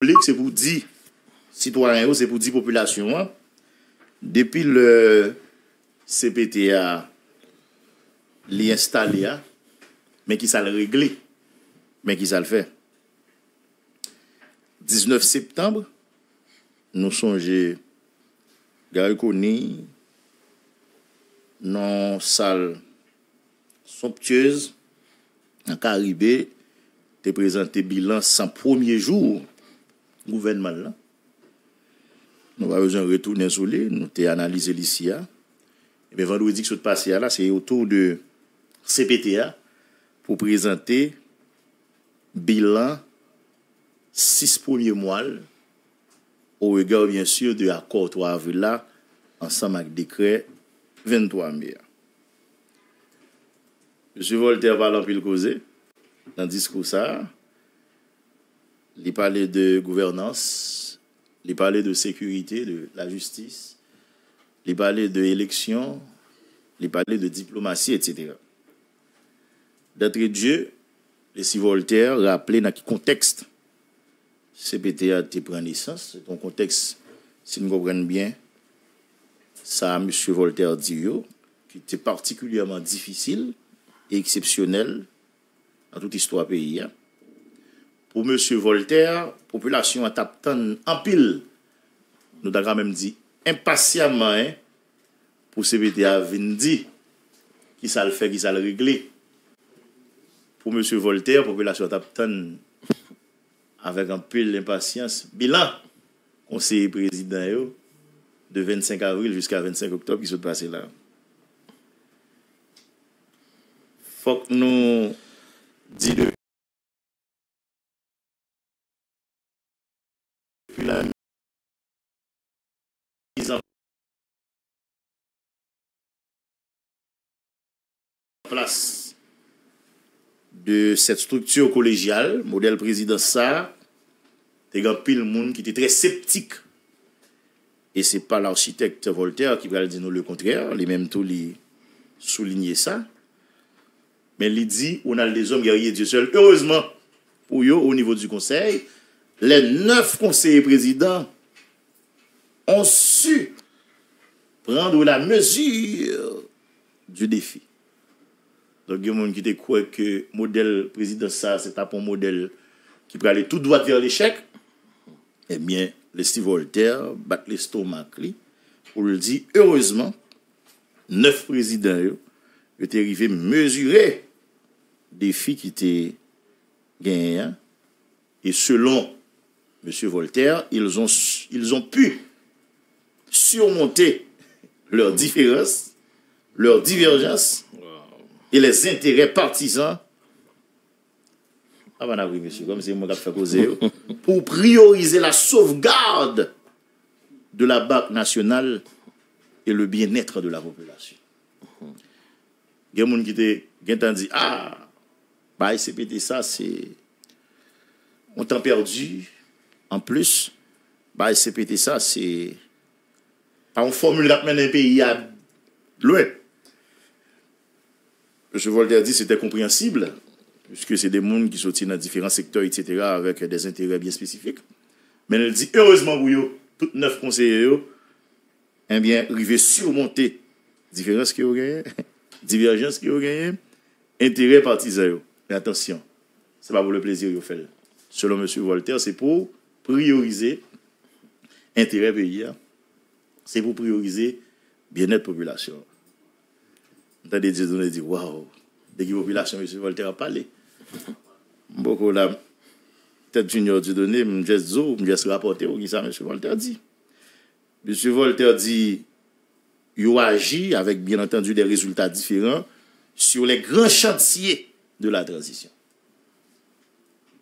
public, c'est pour dire citoyens, c'est pour dire population. Hein. Depuis le CPTA, l'installé, mais qui ça le régler, mais qui ça le fait. 19 septembre, nous songeons, Gary Koni, dans salle somptueuse, en Caribé, te présenté bilan sans premier jour, gouvernement là. Nous avons besoin de retourner sur lui, nous avons analysé l'ici. Et bien, vendredi qui s'est passé là, c'est autour de CPTA pour présenter bilan 6 premiers mois au regard, bien sûr, de l'accord 3 avril là, ensemble avec décret 23 mai. M. Voltaire parle en pile causé dans le discours ça. Il parlait de gouvernance, il parlait de sécurité, de la justice, il parlait de élection, il parlait de diplomatie, etc. D'entrée de jeu, si Voltaire rappelait dans quel contexte CPTA te prend naissance, c'est un contexte, si nous comprenons bien, ça M. Voltaire dit qui était particulièrement difficile et exceptionnel dans toute histoire pays. Pour M. Voltaire, population a tapé en pile, nous avons même dit impatiemment, pour CPTA venir dire qui ça le fait, qui ça le régler. Pour M. Voltaire, population a tapé avec un pile d'impatience. Bilan, conseiller président de 25 avril jusqu'à 25 octobre qui se passe là. Faut que nous disions depuis la mise en place de cette structure collégiale, modèle président ça, il y a pile monde qui était très sceptique. Et ce n'est pas l'architecte Voltaire qui va dire nous le contraire, les mêmes tout les souligner ça. Mais il dit on a des hommes guerriers Dieu seul. Heureusement, pour eux, au niveau du conseil, les 9 conseillers présidents ont su prendre la mesure du défi. Donc, il y a des gens qui te croient que le modèle président, ça, c'est un modèle qui peut aller tout droit vers l'échec. Eh bien, le Steve Voltaire bat l'estomac pour le dire, heureusement, 9 présidents étaient arrivés à mesurer le défi qui était gagné. Et selon M. Voltaire, ils ont pu surmonter leurs différences, leurs divergences et les intérêts partisans. Ah ben oui, monsieur, comme c'est moi qui fait causer, pour prioriser la sauvegarde de la Banque nationale et le bien-être de la population. Il y a des gens qui dit ah, bah, CPT, ça, c'est. On t'a perdu. En plus, bah, CPT, ça, c'est. Pas une formule qui mène un pays à loin. M. Voltaire dit que c'était compréhensible, puisque c'est des mondes qui sortent dans différents secteurs, etc., avec des intérêts bien spécifiques. Mais elle dit, heureusement, pour eux, toutes 9 conseillers, eh bien, arriver surmonter différences qui ont gagné, divergences qui ont gagné, intérêts partisans. Mais attention, ce n'est pas pour le plaisir qu'ils fait. Selon M. Voltaire, c'est pour prioriser intérêt pays, c'est pour prioriser bien-être population. On a des gens qui disent, waouh, dès que la population, M. Voltaire a parlé. Beaucoup là, peut-être Junior Dieudonné, je suis rapporté au qui ça, M. Voltaire dit. M. Voltaire dit, il agit avec bien entendu des résultats différents sur les grands chantiers de la transition.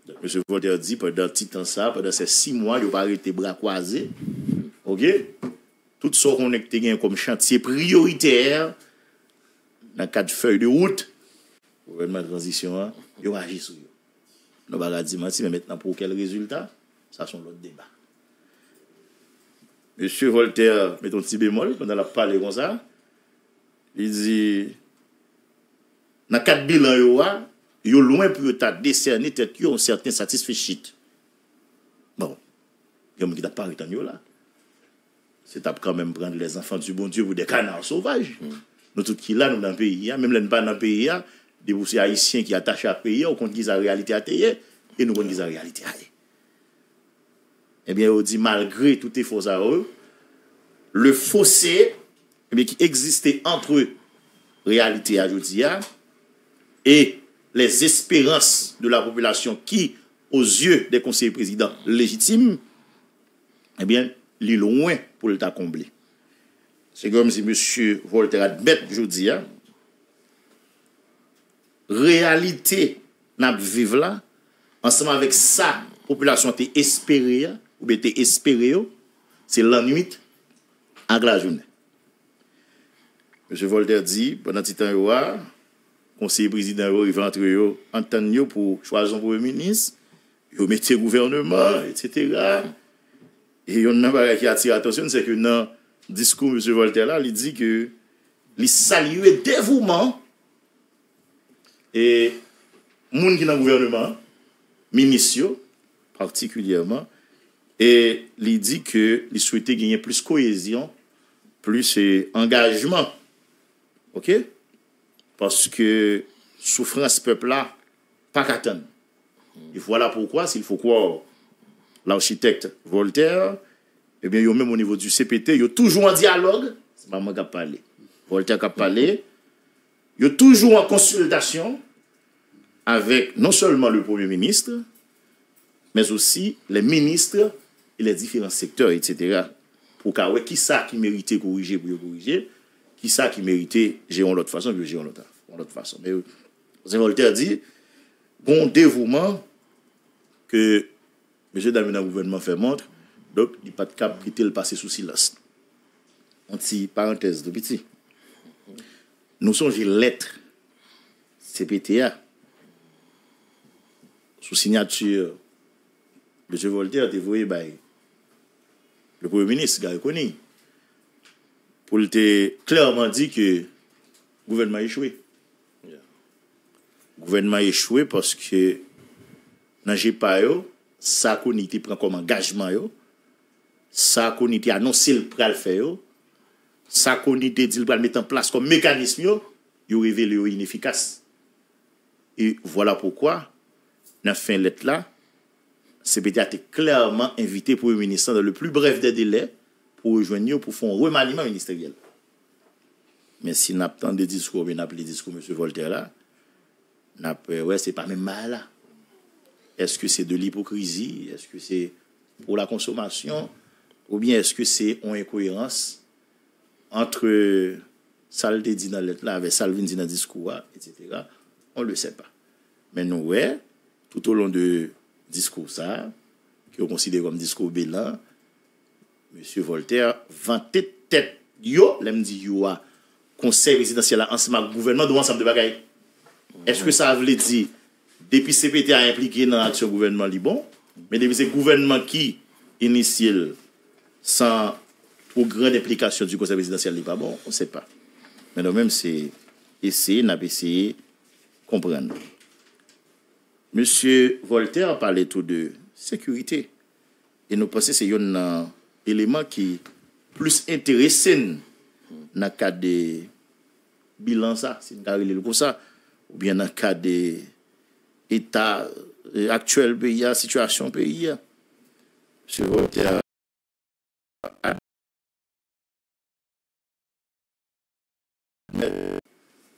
Donc, M. Voltaire dit, pendant petit temps ça, pendant ces 6 mois, il n'a pas arrêté bras croisés. OK? Tout ce qu'on a comme chantier prioritaire dans le cadre de feuille de route, le gouvernement de transition, il agit sur eux. Nous ne dire mais maintenant pour quel résultat? Ça, c'est l'autre débat. M. Voltaire, mettons un petit bémol, quand on a parlé comme ça, il dit, dans le cadre bilan, il y a loin pour décerner une certaine satisfaction. Bon, Il y a des gens qui n'ont pas retenu là. C'est quand même prendre les enfants du bon Dieu pour des canards sauvages. Nous tous qui là, nous dans le pays, même les pas dans le pays, des boursiers haïtiens qui attachent à pays, on compte qu'ils ont la réalité à terre, et nous compte qu'ils ont la réalité à aller. Eh bien, on dit, malgré tout effort à eux, le fossé eh bien, qui existait entre réalité à Jodia et les espérances de la population qui, aux yeux des conseillers présidents légitimes, eh bien, il est loin pour le combler. C'est comme si M. Voltaire admet, je dis, réalité n'a vivre là, ensemble avec ça, population t'est espérée, ou bien t'est espérée, c'est la nuit à la journée. M. Voltaire dit, pendant ce temps, le conseiller président, il va entrer en pour choisir un premier ministre, il met le gouvernement, etc. Et il y a un chose qui attire l'attention, c'est que dans le discours de M. Voltaire, là, il dit que il salue le dévouement et les gens qui sont dans le gouvernement, ministres particulièrement, et il dit qu'il souhaitait gagner plus cohésion, plus engagement. OK? Parce que souffrance peuple là, pas qu'attendre. Et voilà pourquoi, s'il faut croire l'architecte Voltaire, eh bien, même au niveau du CPT, il y a toujours un dialogue. C'est pas moi qui ai parlé. Voltaire qui a parlé. Il y a toujours en consultation avec non seulement le Premier ministre, mais aussi les ministres et les différents secteurs, etc. Pour voir qui ça qui méritait corriger pour corriger, qui ça qui méritait gérer l'autre façon, puis gérer l'autre façon. Mais Voltaire dit, bon dévouement que M. Damien dans le gouvernement fait montre, donc il n'y a pas de cap qui le passé sous silence. On dit parenthèse de petit. Nous sommes lettres CPTA sous signature M. Voltaire, vous voyez, le Premier ministre, Gary Coney, pour le clairement dit que le gouvernement a échoué. Le gouvernement a échoué parce que dans le GPA, ça qu'on était prend comme engagement, ça qu'on était annoncé le pral faire, ça qu'on était dit le mettre en place comme mécanisme, il révélé inefficace. Et voilà pourquoi, dans la fin de lettre là, CPT a été clairement invité pour le ministre dans le plus bref des délais pour rejoindre pour faire un remaniement ministériel. Mais si nous avons des discours, nous avons les discours de M. Voltaire là, ouais, c'est pas même mal là. Est-ce que c'est de l'hypocrisie? Est-ce que c'est pour la consommation? Ou bien est-ce que c'est une incohérence entre ça le dit dans lettre là avec ça le dit dans le discours, etc. On ne le sait pas. Mais nous, ouais, tout au long de discours ça, qui est considéré comme discours bélan, M. Voltaire vantait tête yo, l'aime dit yo a conseil résidentiel ensemble avec gouvernement de ensemble de bagaille. Est-ce que ça veut dire depuis CPT a impliqué dans l'action gouvernement bon, mais depuis c'est gouvernement qui initie sans trop grande implication du conseil résidentiel pas bon, on ne sait pas. Mais nous même c'est essayer de comprendre. Monsieur Voltaire parlait tout de sécurité. Et nous pensons que c'est un élément qui plus intéressant dans le cas de bilan, ça, c'est comme ça, ou bien dans le cas de l'état actuel pays, situation pays. Monsieur Voltaire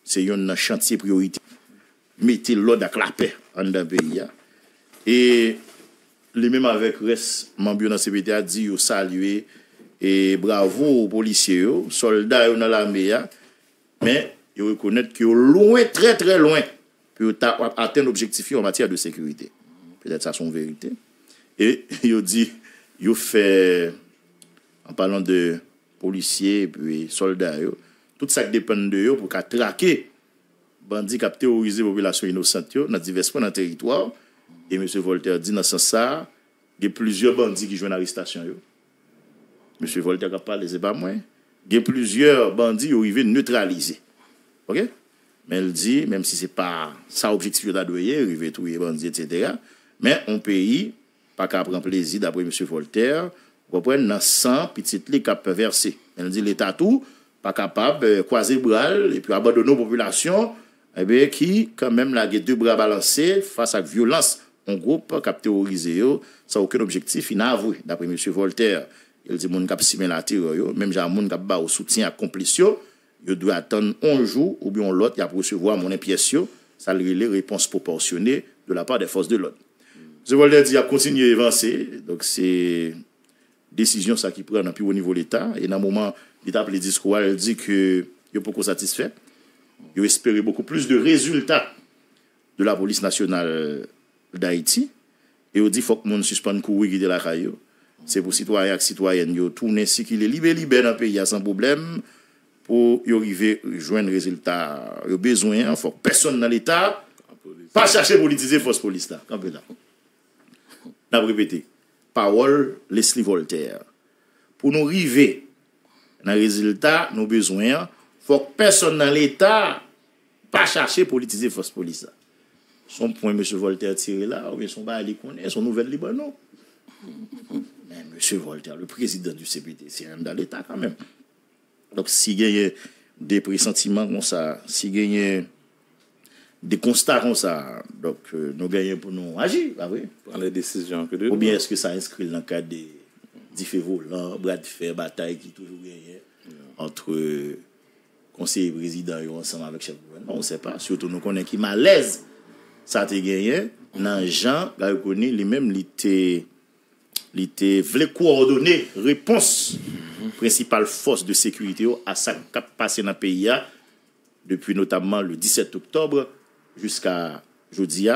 c'est un chantier priorité. Mettez l'ordre avec la paix dans le pays. Et les mêmes avec le reste, membres dans le CPT a dit saluer et bravo aux policiers, aux soldats dans l'armée. Mais ils reconnaissent qu'ils sont loin, très très loin, pour atteindre l'objectif en matière de sécurité. Peut-être ça son vérité. Et ils dit, ils fait, en parlant de policiers et puis soldats, tout ça dépend de eux pour traquer bandits qui ont terrorisé la population innocente dans divers points dans le territoire. Et M. Voltaire dit dans ce sens, il y a plusieurs bandits qui jouent en arrestation. M. Voltaire a parlé, c'est pas moi. Il y a plusieurs bandits qui ont arrivé neutraliser. OK? Mais il dit, même si ce n'est pas ça l'objectif d'adouiller, arriver tous les bandits, etc. Mais un pays pas qu'à prendre plaisir d'après M. Voltaire, vous comprenez, dans 100 petites lits cap versé. Elle dit l'État tout, pas capable de croiser bras et puis abandonner aux populations, eh bien, qui, quand même, la deux bras balancés face à la violence. Un groupe qui a terrorisé, ça n'a aucun objectif inavoué, d'après M. Voltaire. Il dit que les gens qui la terreur, même les gens qui ont au soutien à complice, ils doivent attendre un jour ou bien l'autre, il y a pour recevoir mon pièce, ça les réponses proportionnées de la part des forces de l'ordre. M. Voltaire dit qu'il a continué à avancer, donc c'est décision ça qui prend au niveau de l'État. Et dans le moment, l'État a le discours, il dit que il est beaucoup satisfait. Il espérait beaucoup plus de résultats de la police nationale d'Haïti. Et il dit qu'il faut que le monde suspende courir de la caille. C'est pour citoyens et citoyennes de tourner si qu'il est libéré dans le pays sans problème pour y arriver à joindre résultat. Il y a besoin, il faut que personne dans l'État pas chercher à politiser force police là. On a répété. Parole Leslie Voltaire. Pour nous arriver dans le résultat, nos besoins, il faut que personne dans l'État pas chercher à politiser force police là. Son point, M. Voltaire tiré là, ou bien son bail connaît, son nouvelle Libanon. Mais M. Voltaire, le président du CPT, c'est un dans l'État quand même. Donc, s'il y a des pressentiments comme ça, s'il y a des constats comme ça, donc nous gagnons pour nous agir, ah oui. Prendre les décisions que de. Ou bien est-ce que ça inscrit dans le cadre des faits volants, bras de fer, bataille qui toujours gagne entre conseillers présidents et ensemble avec chef gouvernement, on ne sait pas. Surtout nous connaissons qui malaise. Ça a été gagné, dans Jean, les lui-même, il voulait coordonner réponse principale force de sécurité à ça qui a passé dans le pays depuis notamment le 17 octobre jusqu'à aujourd'hui,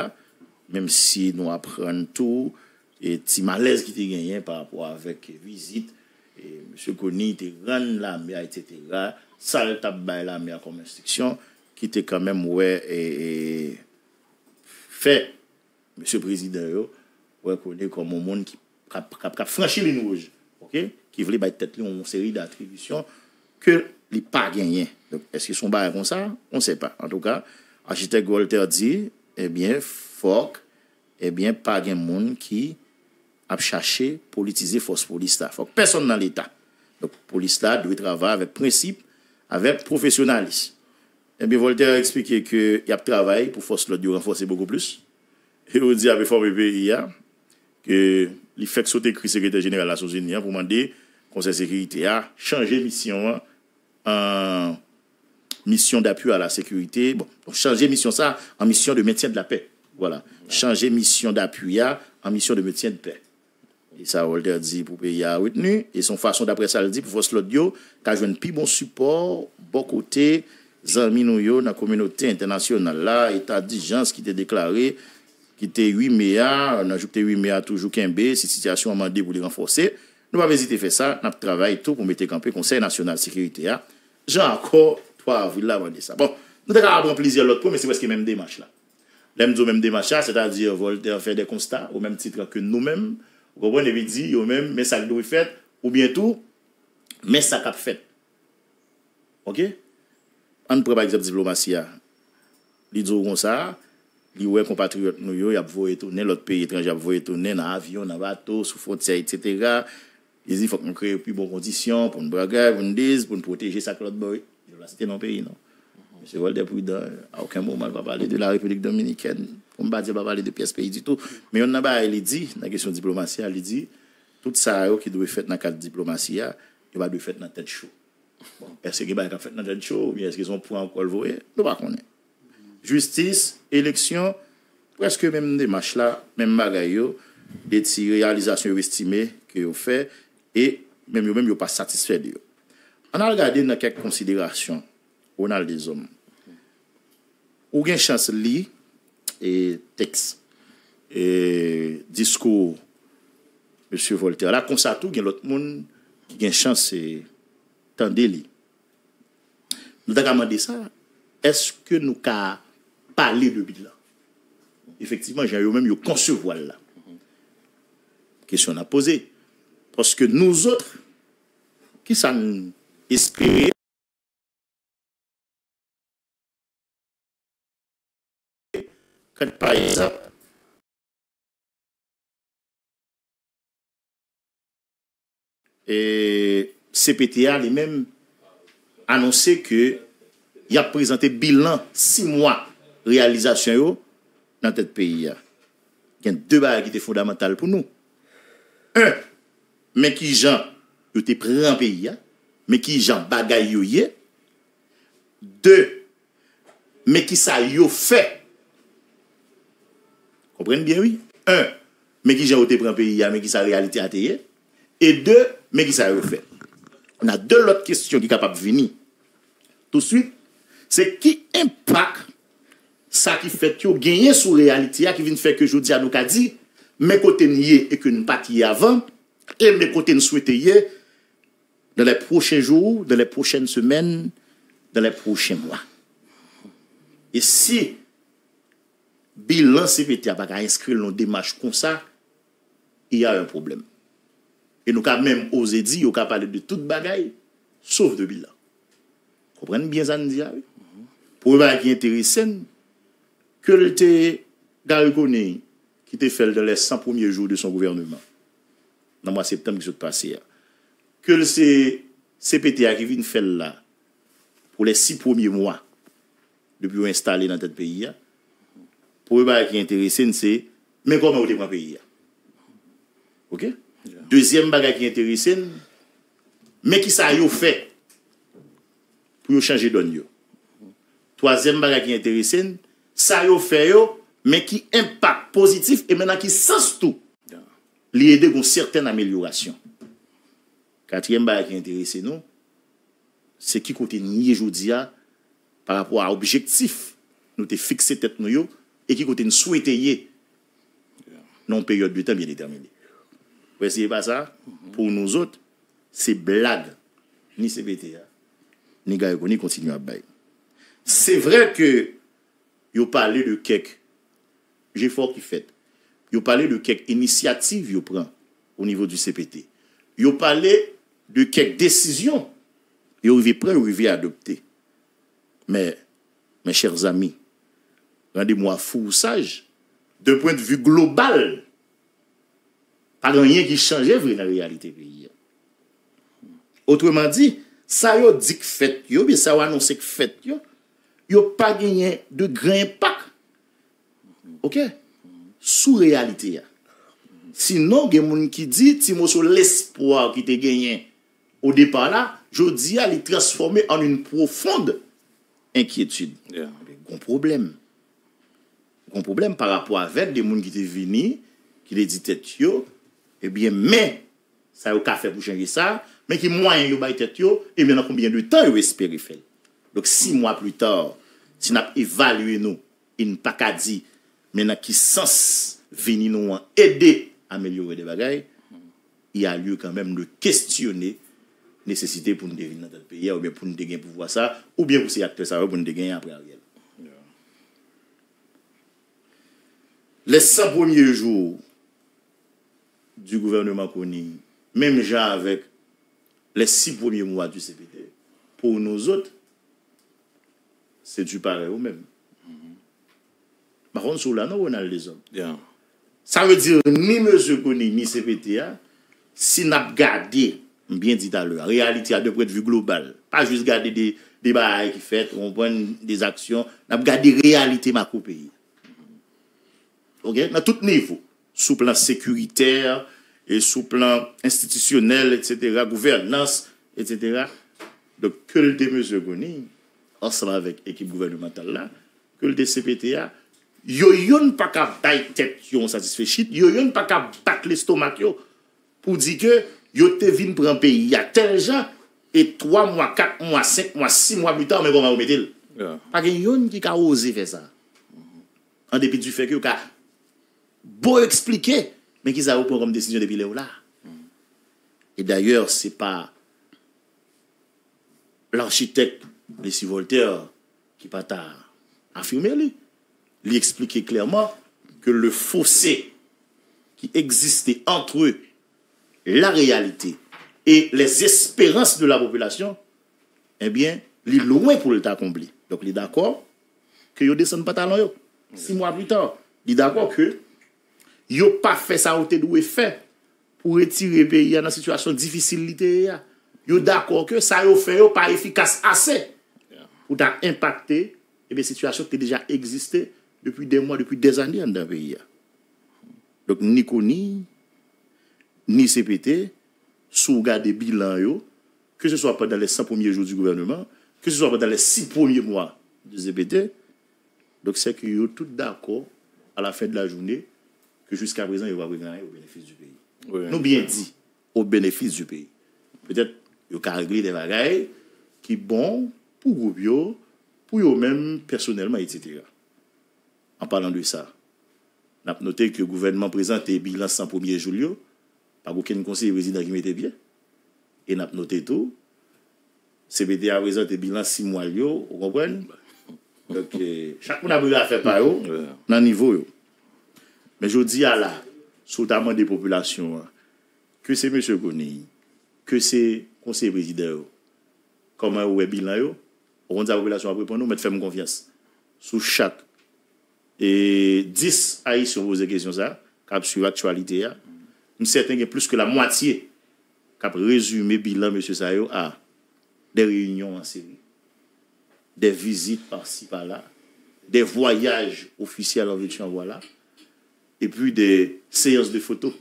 même si nous apprenons tout, et petit malaise qui était gagné par rapport avec visite, et M. Kony était rendu la mer, etc. Ça le tabac la mer comme instruction, qui était quand même, ouais, fait, M. le Président, reconnaît comme un monde qui a franchi les rouges, okay? Qui voulait peut-être une série d'attributions que les pas gagné. Donc, est-ce qu'ils sont barrés comme ça? On ne sait pas. En tout cas, l'architecte Voltaire dit, eh bien, faut, eh bien, pas de monde qui a cherché politiser force police là. Faut que personne dans l'État. Donc, police là doit travailler avec principe, avec professionnalisme. Eh bien, Voltaire a expliqué qu'il y a travail pour force l'autre de renforcer beaucoup plus. Et on dit avec forme pays que l'effet sauter écrit secrétaire général de la Nations Unies pour demander Conseil de sécurité à changer mission en mission d'appui à la sécurité. Bon, changer mission ça en mission de maintien de la paix. Voilà. Changer mission d'appui en mission de maintien de paix. Et ça, Voltaire dit pour pays à retenu. Et son façon d'après ça, il dit pour force l'audio, qu'a joué un plus bon support, bon côté, amis nous dans la communauté internationale là, état d'urgence qui était déclaré, qui était 8 mai, on a ajouté 8 mai toujours 15B, si situation a demandé pour les renforcer. Nous n'avons pas hésité à faire ça, nous avons travaillé tout pour mettre campé Conseil national de sécurité. J'ai encore 3 avril là avant de ça. Bon, nous avons appris plusieurs autres points, mais c'est presque même démarche là. Même démarche là, c'est-à-dire Voltaire fait des constats au même titre que nous-mêmes. Vous comprenez, il dit, nous-mêmes, mais ça doit être fait, ou bien tout, mais ça cap fait. OK? On prend par exemple diplomatie. Li dit comme ça, li ouais compatriotes nous yo, y a voyer tourner l'autre pays étranger, a voyer tourner dans avion, dans bateau, sous frontière etc. Il dit faut qu'on crée plus bonnes conditions pour nous braguer, pour nous dire, pour nous protéger ça que l'autre boy. C'était dans pays non. Monsieur Voltaire prudent, à aucun moment il va parler de la République dominicaine. On va dire pas parler de pièces pays du tout, mais on n'a pas il dit dans la question de diplomatie, il dit tout ça qui doit faire dans cadre de diplomatie, il va doit faire dans tête chaud. Bon, est-ce qu'il va faire dans tête chaud ou bien est-ce qu'ils ont pour encore le voyer? Nous pas connaître. Justice, élection, presque même démarche là, même bagaille, des réalisations estimées que vous fait et même vous pas satisfait de. On a regardé dans quelques considérations, on a des hommes. Ou une chance lire et texte et discours Monsieur Voltaire. Là comme ça tout il y a l'autre monde qui a une chance et tendre li. Nous avons demandé ça, est-ce que nous ca parler de bilan? Effectivement, j'ai même eu concevoir là. Question à poser. Parce que nous autres, qui s'en espérer, quand par exemple, et CPTA lui-même annoncé que il a présenté bilan 6 mois réalisation yo dans tête pays. Il y a deux bagages qui étaient fondamentales pour nous. Un, mais qui gens yo te prend pays, mais qui gens bagay yo yé. Deux, mais qui ça yo fait. Comprenez bien, oui? Un, mais qui gens te prend pays, mais qui ça réalité a te. Et deux, mais qui ça yo fait. On a deux autres questions qui sont capables de venir. Tout de suite, c'est qui impact ça qui fait que gagner sur réalité qui vient faire que je dis à nous qu'a dit mes côtés nier et que nous pas avant et mes côtés nous souhaiter dans les prochains jours, dans les prochaines semaines, dans les prochains mois. Et si bilan CPTA pas inscrire dans démarche comme ça, il y a un problème. Et nous avons même osé dire, nous avons parlé de toute bagaille, sauf de bilan. Vous comprenez bien ça, nous dit, oui? Pour eux qui est intéressant, que le Gariconi, qui était fait dans les 100 premiers jours de son gouvernement, dans le mois de septembre qui s'est passé, que le CPTA qui vient faire là, pour les 6 premiers mois, depuis installé dans notre pays, pour eux qui est intéressant, c'est, mais comment vous prend le pays? Ok? Deuxième bagage qui est intéressant, mais qui ça a fait pour changer de donne. Troisième bagage qui est intéressant, ça a fait mais qui impact positif et maintenant qui sens tout. L'aider à une certaine amélioration. Quatrième bagage qui est intéressant, nous, c'est qui côté nier aujourd'hui par rapport à l'objectif nous te fixé tête nous et qui côté nous souhaiter dans une période de temps bien déterminée. Vous voyez pas ça? Pour nous autres, c'est blague. Ni CPTA, ni Gariconi continue à bailler. C'est vrai que vous parlez de quelques efforts qui fait. Vous parlez de quelques initiatives vous prend au niveau du CPT. Vous parlez de quelques décisions vous arrivez prendre, vous arrivez adopter. Mais, mes chers amis, rendez-moi fou ou sage, d'un point de vue global, pas rien qui changeait dans la réalité pays. Autrement dit, ça y a dit que fait yo, bien ça a annoncé que fait yo, yo pas gagné de grand impact. OK? Sous réalité. Sinon, il y a des gens qui disent Timo sur l'espoir qui te gagné au départ là, je dis à les transformer en une profonde inquiétude. Un problème. Un problème par rapport avec des gens qui étaient venus, qui les dit tête yo, eh bien, mais, ça a fait pour changer ça, mais qui moyen yo bay tête yo, et bien, dans combien de temps yo espérer faire. Donc, 6 mois plus tard, si nous avons évalué nous, il n'a pas qu'à dire, mais dans qui sens venir nous aider à améliorer des bagailles, il y a lieu quand même de questionner nécessité pour nous devenir dans notre pays, ou bien pour nous gagner pouvoir ça, ou bien pour ces acteurs ça, pour nous gagner après Ariel. Les 100 premiers jours du gouvernement Kony, même genre avec les 6 premiers mois du CPT, pour nous autres, c'est du pareil ou même. Par contre, sur là, on a les hommes. Ça veut dire ni M. Kony, ni CPTA, si nous avons gardé, bien dit à l'heure, réalité à deux points de vue global, pas juste garder des bails qui fait, on prend des actions, nous avons gardé réalité macro pays. OK? Dans tout niveau, sous plan sécuritaire et sous plan institutionnel, etc., gouvernance, etc. Donc, que le M. Kony, ensemble avec l'équipe gouvernementale là, que le CPTA, yo yon pas qu'à battre tête yon satisfait, yo yon pas qu'à battre l'estomac yo pour dire que yo te vin prendre pays y a tel gens et 3 mois, 4 mois, 5 mois, 6 mois plus tard mais comment vous mettez pas yon qui a osé faire ça. En dépit du fait que ka beau expliquer mais qu'ils a pris comme décision depuis là. Et d'ailleurs, c'est pas l'architecte Leslie Voltaire qui pas affirmé lui. Il expliquait clairement que le fossé qui existait entre la réalité et les espérances de la population, eh bien, il est loin pour le t'accomplir. Donc, il est d'accord que il descend pas talon. 6 mois plus tard, il est d'accord que il n'a pas fait ça au doit faire pour retirer le pays dans une situation difficile. Yo d'accord que ça yo fait yo pas efficace assez pour impacter une situation qui a déjà existé depuis des mois, depuis des années dans le pays. Donc ni CONI, ni CPT, sous garder bilan yo, que ce soit pendant les 100 premiers jours du gouvernement, que ce soit pendant les 6 premiers mois du CPT. Donc c'est que yo tout d'accord à la fin de la journée que jusqu'à présent il va gagner au bénéfice du pays. Oui, nous bien dit au bénéfice du pays. Peut-être il y a régler des bagailles qui bon pour groupe yo, pour eux même personnellement, etc. En parlant de ça, on a noté que le gouvernement présente le bilan 100 premiers jours, pas aucun conseiller président qui mettait bien. Et on a noté tout. CBD a présenté le bilan 6 mois, vous comprenez? Donc, chaque monde a besoin de faire par eux, dans le niveau. Mais je dis à la, notamment des populations, que c'est M. Goni, que c'est conseiller président, comment vous avez bilan, on dit à la population après pour nous, mais faites confiance. Sous chaque 10 haïtiens posent des questions, ça, qui sur l'actualité, nous certain que plus que la moitié qui a résumé bilan, M. Sayo, à des réunions en série, des visites par-ci, par-là, des voyages officiels en virtuel, voilà, et puis des séances de photos.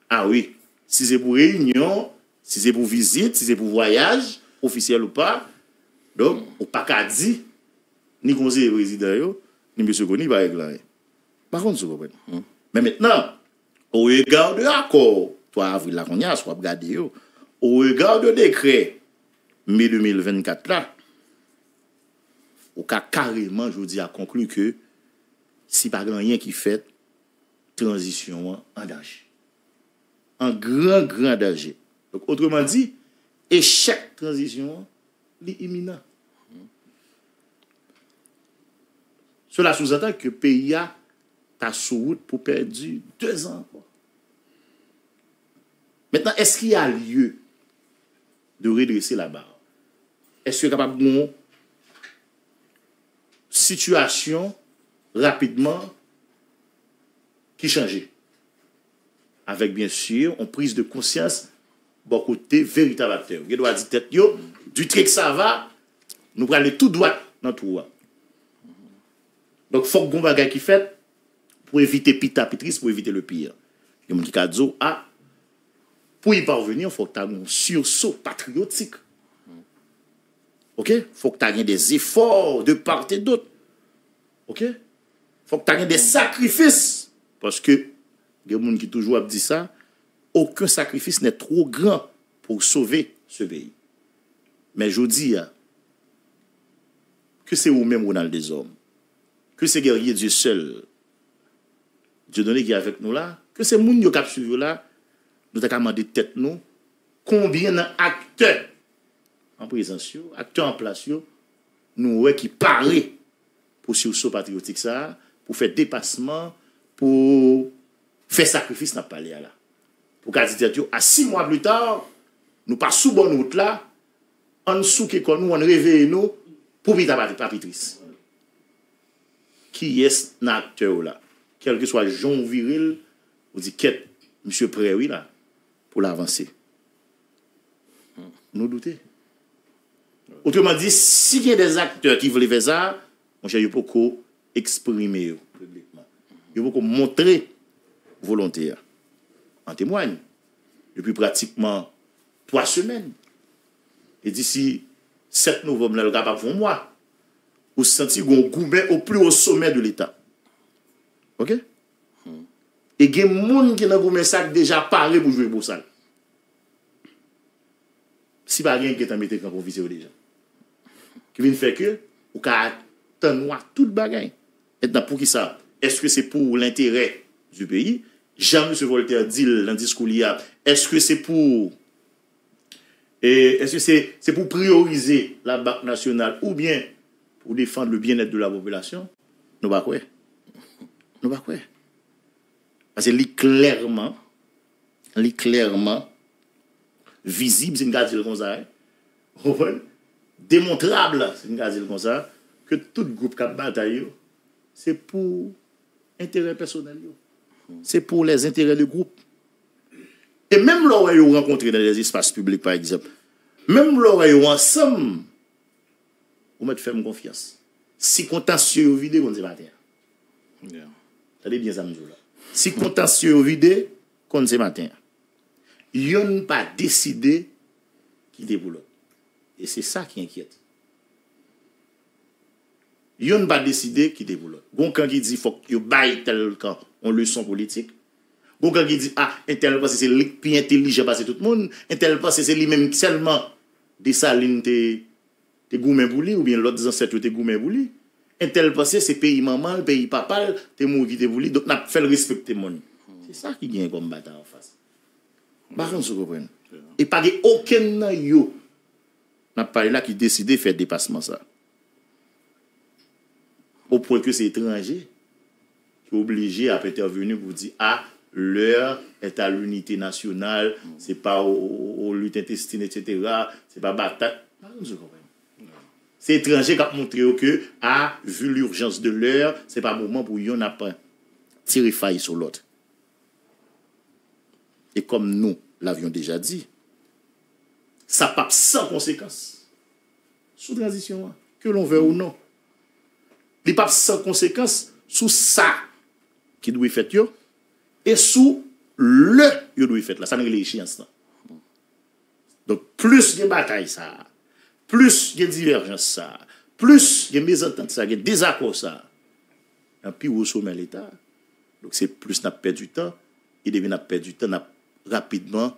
Ah oui, si c'est pour réunion, si c'est pour visite, si c'est pour voyage, officiel ou pas, donc, on pas qu'à dire, ni conseiller président, ni M. Goni va régler. Par contre, vous comprenez. Mais maintenant, au regard de l'accord, 3 avril, là, qu'on y a, soit regardé, au regard de décret, mai 2024, là, au cas carrément, je vous dis, à conclure que si pas rien qui fait, transition en danger. En grand danger. Donc, autrement dit, échec transition est imminent. Cela sous-entend que le pays a sous route pour perdre 2 ans. Maintenant, est-ce qu'il y a lieu de redresser la barre? Est-ce qu'il y a capable de situation rapidement qui change? Avec bien sûr une prise de conscience bon côté véritable acteur. Il doit dire tête yo, du truc ça va, nous prenons tout droit dans tout. Donc, il faut qu'on bagaille qui fait pour éviter pita pitris, pour éviter le pire. Il y a des gens qui disent, pour y parvenir, il faut que tu aies un sursaut patriotique. OK? Il faut que tu aies des efforts de part et d'autre. OK? Il faut que tu aies des sacrifices. Parce que, il y a des gens qui toujours dit ça, aucun sacrifice n'est trop grand pour sauver ce pays. Mais je dis que c'est vous-même qui avez des hommes. Que c'est guerrier Dieu seul, Dieu donné qui est avec nous là, que c'est moun yo k'ap suivre là, nous avons demandé tête nous, combien d'acteurs en présence, acteurs en place, nous qui parlent pour sursaut patriotique ça, pour faire dépassement, pour faire sacrifice dans le palais là. Pour qu'à dire à 6 mois plus tard, nous pas sous bonne route là, en dessous que nous on réveille nous pour vite papitrice. Qui est un acteur là, quel que soit Jean Viril, ou dit qu'est monsieur Préoui là, pour l'avancer. Nous doutons. Autrement dit, s'il y a des acteurs qui veulent faire ça, on cherche beaucoup exprimer publiquement. Il faut beaucoup montrer volontaire. En témoigne. Depuis pratiquement 3 semaines. Et d'ici 7 novembre, le capable pour moi. Vous sentez qu'on gourmet au plus haut sommet de l'État. OK? Et il y a des gens qui ont ça déjà parlé pour jouer pour ça. Si pas rien qui est en mettant pour viser déjà. Qui vient faire que, ou qu'à attendre tout le bagage. Maintenant, pour qui ça? Est-ce que c'est pour l'intérêt du pays? Jean-M. Voltaire dit dans le discours lié. Est-ce que c'est pour prioriser la Banque nationale ou bien pour défendre le bien-être de la population? Nous ne pouvons pas. Parce que clairement visible, c'est une gazelle comme ça. Démontrable, c'est une gazelle comme ça, que tout groupe qui a bataille, c'est pour intérêt personnel. C'est pour les intérêts du groupe. Et même là où ils rencontré dans les espaces publics, par exemple, même là où ils ensemble, vous mettez faire confiance. Si contentieux au vide, on dit matin. Attendez bien ça, là. Si contentieux au vide, on dit matin. Ils n'ont pas décidé qui développe. Et c'est ça qui inquiète. Ils n'ont pas décidé qui développe. Bon, quand il dit faut que baille tel camp, on leçon politique. Bon, quand il dit ah, un tel parce que c'est le plus intelligent parce que tout le monde, un tel parce que c'est lui-même seulement des salines te gourmet pour lui, ou bien l'autre ancêtre te gourmet pour lui. Un tel parce que c'est pays maman, le pays papa, te mou qui te pour lui, donc n'a fait le respecter mon. C'est ça qui gagne comme bataille en face. Par contre, vous comprenez. Et pas de aucun yo n'a pas là qui décide de faire dépassement ça. Au point que c'est étranger qui est obligé à intervenir pour dire ah, l'heure est à l'unité nationale, c'est pas aux luttes intestines, etc. C'est pas bataille. C'est étranger qui a montré que, ah, vu l'urgence de l'heure, c'est pas le moment pour yon n'a pas tiré faille sur l'autre. Et comme nous l'avions déjà dit, ça pas sans conséquence. Sous transition, que l'on veut ou non. Il pas sans conséquence sous ça qui doit être fait et sous le qui doit être fait là. Ça n'est pas l'échéance. Donc, plus il y a bataille ça, plus il y a divergence ça, plus il y a mésentente ça, il y a désaccord ça, et puis au sommet de l'État. Donc, c'est plus n'a perdu du temps, et devient n'a perdu du temps, n'a rapidement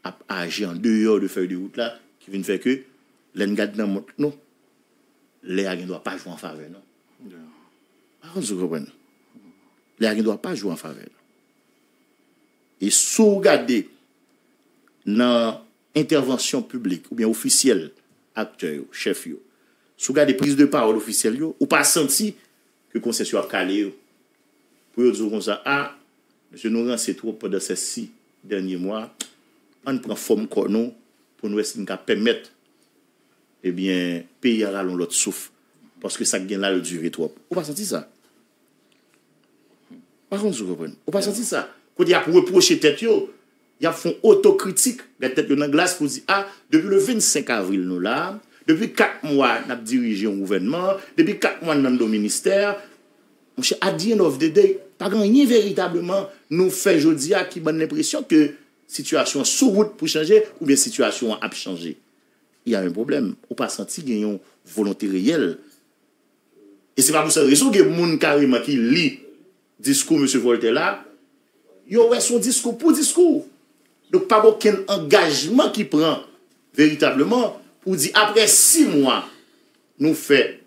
à agir en dehors de feuille de route là, qui vient faire que l'engagement dans montre non, les ne doit pas jouer en faveur, non. Par contre, vous comprenez, les ne doit pas jouer en faveur. Et si vous regardez dans l'intervention publique ou bien officielle, acteur, chef, si vous regardez prise de parole officielle, ou pas senti que le concession a calé, pour dire comme ça, ah, monsieur nous c'est trop pendant ces 6 derniers mois, on prend forme pour nous permettre, eh bien, pays à l'autre souffle, parce que ça gagne là le durée trop. Vous pas senti ça? Par contre, vous comprenez? Vous pas senti ça? Quand il y a pour reprocher tête, il y a font autocritique, la tête dans la glace pour dire, ah, depuis le 25 avril, nous là, depuis 4 mois, nous avons dirigé un gouvernement, depuis 4 mois, nous avons un ministère. Monsieur, à the end of the day, pas rien véritablement nous fait aujourd'hui qui donne l'impression que la situation sous route pour changer ou bien la situation a changé. Il y a un problème. On pas senti qu'il y a une volonté réelle. Et c'est pas pour cette raison que les gens carrément qui lit le discours de M. Voltaire là, il y a son discours pour discours. Donc, pas aucun engagement qui prend véritablement pour dire après 6 mois, nous fait,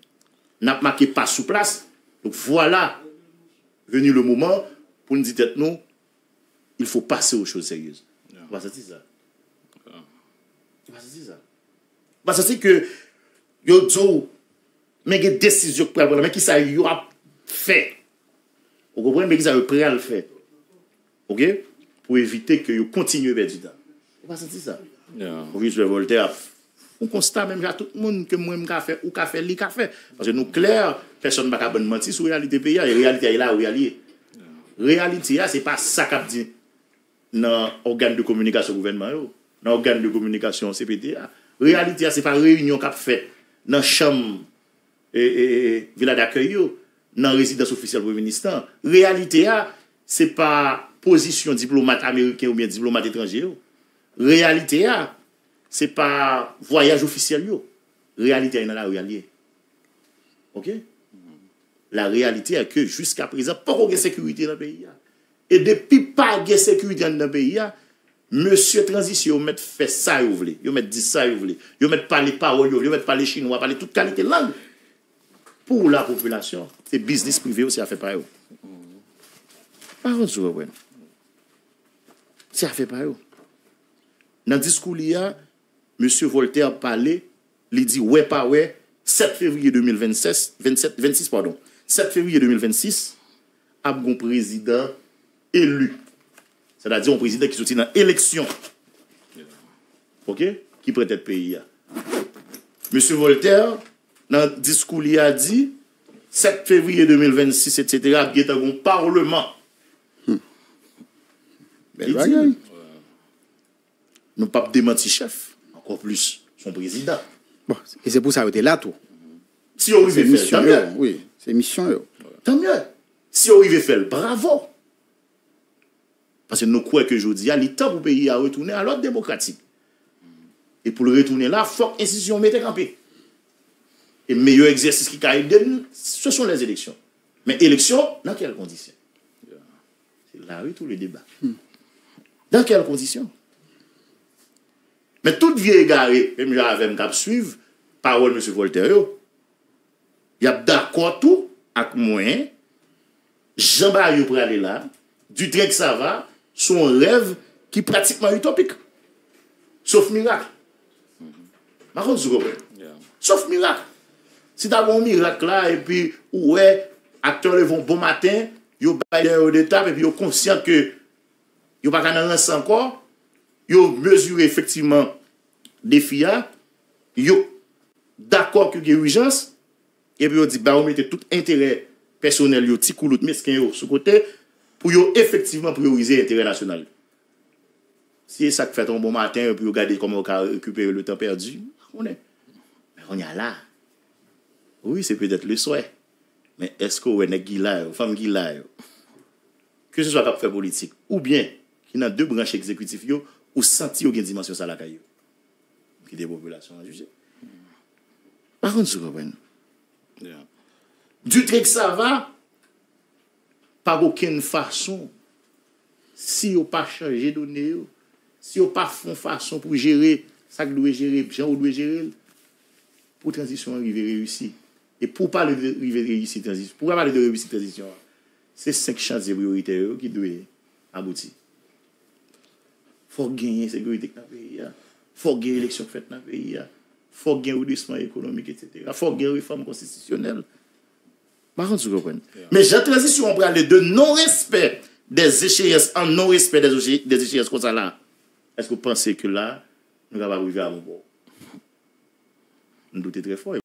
n'a marqué pas sous place. Donc, voilà, venu le moment pour nous dire, nous, il faut passer aux choses sérieuses. On va sortir ça. On va sortir ça. On va sortir que, yo dit, mais il y a des décisions mais qui ça y a fait. Vous comprenez, mais qui ça y a prêt à le faire. OK? Pour éviter que vous continuez à perdre du temps. Vous pas senti ça? Pour M. Voltaire, on constate même à tout le monde que moi, je fais ou qu'a fait, lui qu'a fait. Parce que nous, clair, personne ne peut mentir sur la réalité pays. La réalité est là où il est. La réalité, c'est pas ça qu'a dit dans l'organe de communication gouvernement, dans l'organe de communication CPTA. La réalité, c'est pas réunion qu'a fait dans la chambre et villa d'accueil, dans la résidence officielle du ministère. La réalité, c'est pas position diplomate américain ou bien diplomate étranger. Réalité, c'est pas voyage officiel. Réalité, est dans la réalité. OK? La réalité est que jusqu'à présent, pas de sécurité dans le pays. Et depuis pas de sécurité dans le pays, monsieur transition, met fait ça, vous voulez. Vous met dit ça, vous voulez. Vous met parler paroles, vous met parler chinois, parler toute qualité de langue. Pour la population, c'est business privé aussi à faire par eux. Par contre, vous voyez. Ça fait pas eux. Dans le discours, il y a M. Voltaire parlé, il dit ouais, pas ouais, 7 février 2026, 7 février 2026, a un président élu. C'est-à-dire un président qui soutient dans l'élection. OK? Qui prête être pays. M. Voltaire, dans le discours, il a dit 7 février 2026, etc., il y a un parlement. nous pas démentir chef, encore plus son président. Bon, et c'est pour ça que tu es là, tout. Si on arrive à faire, tant mieux. Oui, c'est mission. Tant mieux. Si on arrive à faire, bravo. Parce que nous croyons que aujourd'hui, il y a le temps pour le pays à retourner à l'ordre démocratique. Et pour le retourner là, il faut que l'institution mette campé. Et le meilleur exercice qui a été donné, ce sont les élections. Mais élections, dans quelles conditions? C'est là où tout le débat. Dans quelles conditions? Mais toute vie égarée, même j'avais un cap suivre, parole de M. Voltaire, il y a d'accord tout avec moi, Jean-Barry pour aller là, du train que ça va, son rêve qui est pratiquement utopique. Sauf miracle. Par contre, vous comprenez? Sauf miracle. Si tu as un miracle là, et puis, ouais, acteurs vont bon matin, ils ont baillé d'étape, et puis ils sont conscients que ils n'ont pas qu'à lancer encore, ils ont mesuré effectivement des filles, ils ont d'accord qu'il y a urgence, et puis ils ont dit, bah, on mettait tout intérêt personnel, ils ont petit coup, l'autre mesquin, sur côté, pour effectivement prioriser l'intérêt national. Si c'est ça que fait un bon matin, et puis regarder comment on a récupéré le temps perdu, on est. Mais on y a là. Oui, c'est peut-être le souhait. Mais est-ce qu'on est qui là, femme qui là, que ce soit cap fait politique, ou bien qui n'a deux branches exécutives, ou senti qu'il y a une dimension salakaï, qui des populations à juger. Par contre, vous comprenez? Du truc ça va, par aucune façon, si on pas changer de données, si on pas font façon pour gérer ça que doit gérer, Jean doit gérer, pour transition arriver réussi. Et pour parler de réussite transition, pour parler de réussite transition, c'est 5 chantiers prioritaires qui doivent aboutir. Il faut gagner la sécurité dans le pays, il faut gagner l'élection faite dans le pays, il faut gagner le redressement économique, etc. Il faut gagner la réforme constitutionnelle. Par contre, vous comprenez? Mais j'ai transition, on parle de non-respect des échéances, en non-respect des échéances comme ça là. Est-ce que vous pensez que là, nous allons arriver à mon bord? Nous doutons très fort.